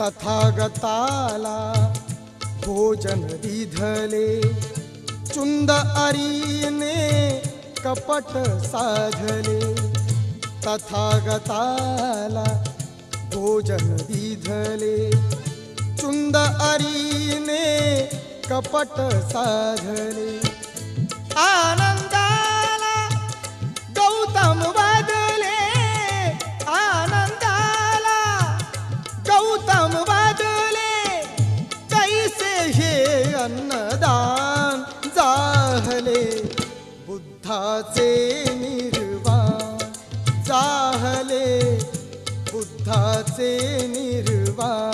तथागताला भोजन दिधले, चुंद अरीने कपट साधले. तथागताला भोजन दिधले, चुंद अरीने कपट साधले. आनंदाला गौतम वादले, आनंदाला गौतम वादले. कैसे हे अन्नदान जाहले, बुद्धाचे निर्वाण जाहले, बुद्धाचे निर्वाण.